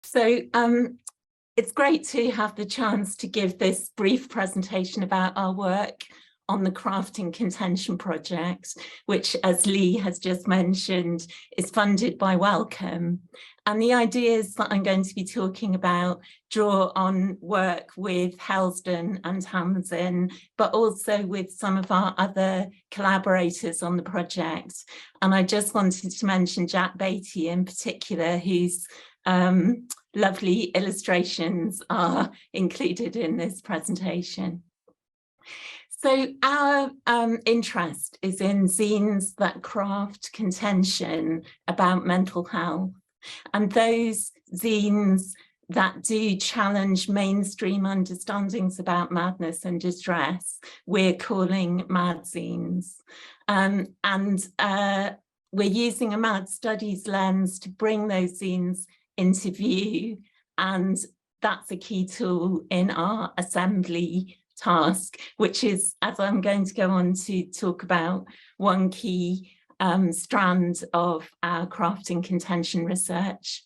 So it's great to have the chance to give this brief presentation about our work on the Crafting Contention project, which, as Lee has just mentioned, is funded by Wellcome. And the ideas that I'm going to be talking about draw on work with Helsden and Tamsin, but also with some of our other collaborators on the project. And I just wanted to mention Jack Beatty in particular, whose lovely illustrations are included in this presentation. So our interest is in zines that craft contention about mental health, and those zines that do challenge mainstream understandings about madness and distress, we're calling MadZines. We're using a Mad Studies lens to bring those zines into view, and that's a key tool in our assembly task, which is, as I'm going to go on to talk about, one key strand of our crafting contention research.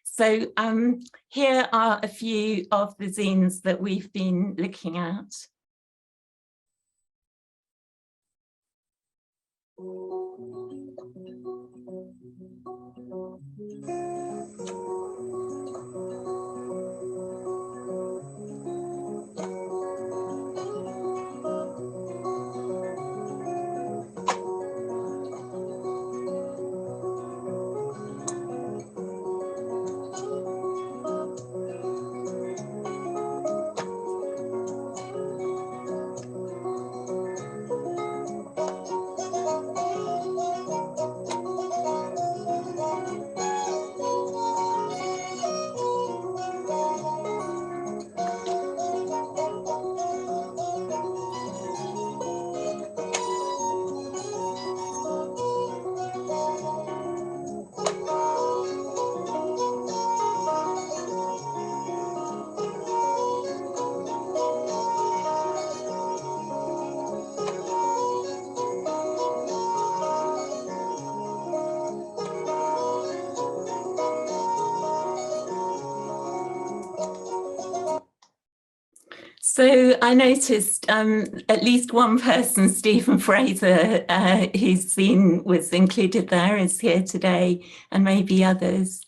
So here are a few of the zines that we've been looking at. So I noticed at least one person, Stephen Fraser, whose zine was included there, is here today, and maybe others.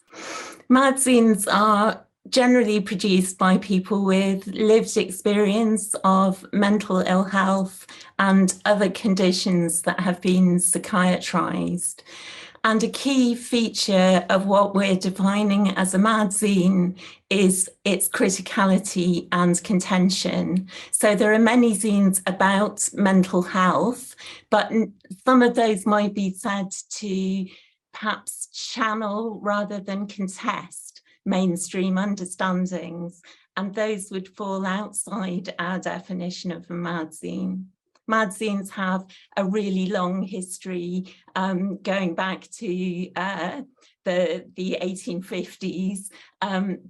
MadZines are generally produced by people with lived experience of mental ill health and other conditions that have been psychiatrized. And a key feature of what we're defining as a MadZine is its criticality and contention. So there are many zines about mental health, but some of those might be said to perhaps channel rather than contest mainstream understandings, and those would fall outside our definition of a MadZine. MadZines have a really long history going back to the 1850s,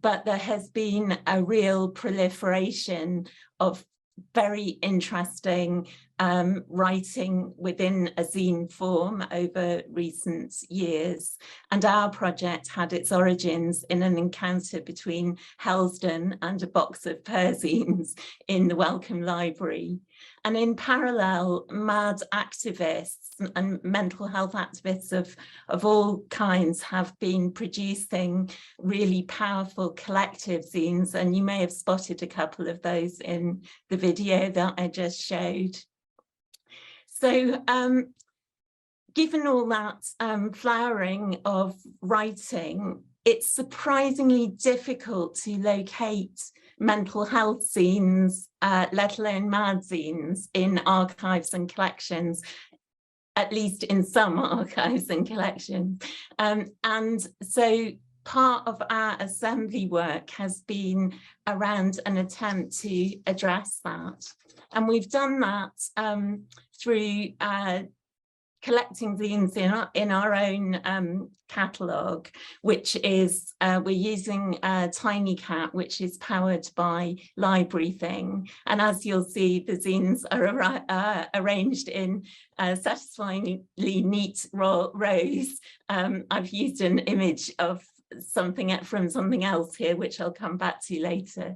but there has been a real proliferation of very interesting writing within a zine form over recent years. And our project had its origins in an encounter between Helsden and a box of Perzines in the Wellcome Library. And in parallel, mad activists and mental health activists of all kinds have been producing really powerful collective zines, and you may have spotted a couple of those in the video that I just showed. So given all that flowering of writing, it's surprisingly difficult to locate mental health zines, let alone MadZines, in archives and collections, at least in some archives and collections. And so part of our assembly work has been around an attempt to address that. And we've done that through collecting zines in our own catalogue, which is, we're using TinyCat, which is powered by Library Thing. And as you'll see, the zines are arranged in satisfyingly neat rows. I've used an image of something from something else here, which I'll come back to later.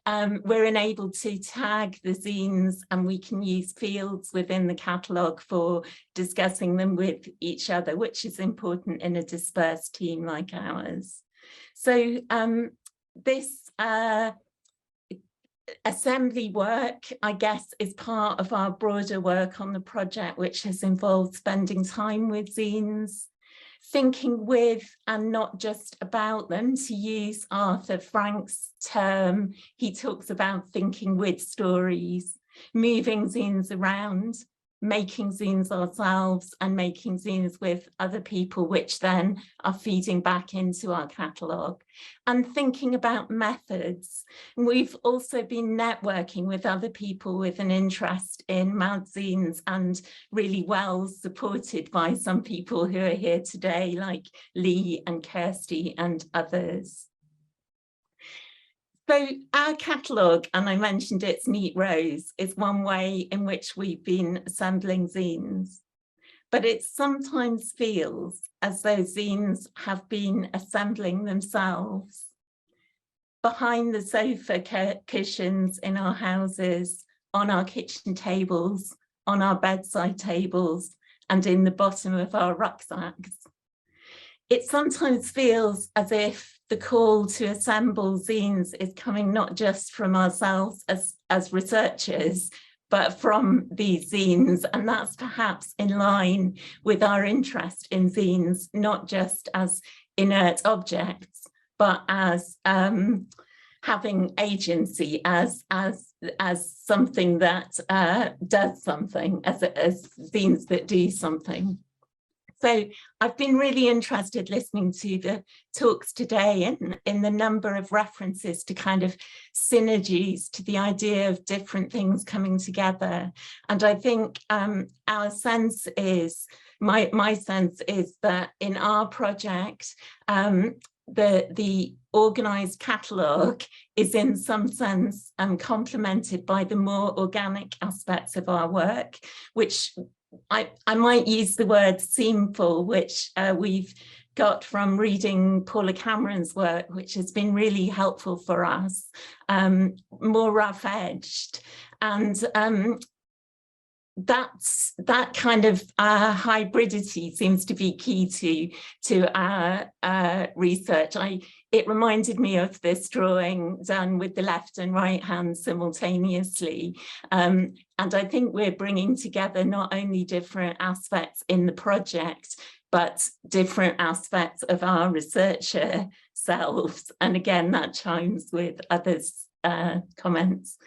We're enabled to tag the zines, and we can use fields within the catalogue for discussing them with each other, which is important in a dispersed team like ours. So this assembly work, I guess, is part of our broader work on the project, which has involved spending time with zines, thinking with and not just about them, to use Arthur Frank's term. He talks about thinking with stories, moving zines around, making zines ourselves and making zines with other people, which then are feeding back into our catalogue, and thinking about methods. We've also been networking with other people with an interest in MadZines, and really well supported by some people who are here today, like Lee and Kirsty and others. So our catalogue, and I mentioned its neat rows, is one way in which we've been assembling zines. But it sometimes feels as though zines have been assembling themselves. Behind the sofa cushions in our houses, on our kitchen tables, on our bedside tables, and in the bottom of our rucksacks. It sometimes feels as if the call to assemble zines is coming not just from ourselves as researchers, but from these zines. And that's perhaps in line with our interest in zines, not just as inert objects, but as having agency, as something that does something, as zines that do something. So I've been really interested listening to the talks today in the number of references to kind of synergies, to the idea of different things coming together. And I think our sense is, my sense is that in our project, the organised catalogue is in some sense complemented by the more organic aspects of our work, which I might use the word seamful, which we've got from reading Paula Cameron's work, which has been really helpful for us, more rough-edged. And that kind of hybridity seems to be key to our research. It reminded me of this drawing done with the left and right hand simultaneously. And I think we're bringing together not only different aspects in the project, but different aspects of our researcher selves. And again, that chimes with others' comments.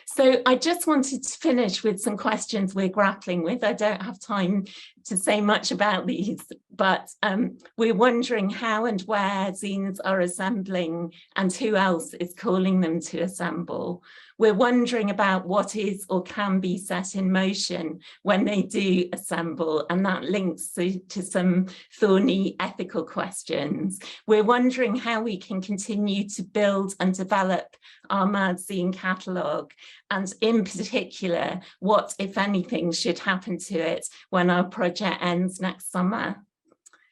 So I just wanted to finish with some questions we're grappling with. I don't have time to say much about these, but we're wondering how and where zines are assembling and who else is calling them to assemble. We're wondering about what is or can be set in motion when they do assemble, and that links to some thorny ethical questions. We're wondering how we can continue to build and develop our MadZine catalogue, and in particular, what, if anything, should happen to it when our project ends next summer.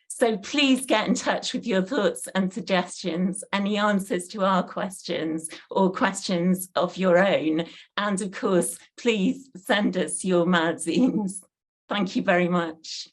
So please get in touch with your thoughts and suggestions, any answers to our questions or questions of your own. And of course, please send us your MadZines. Thank you very much.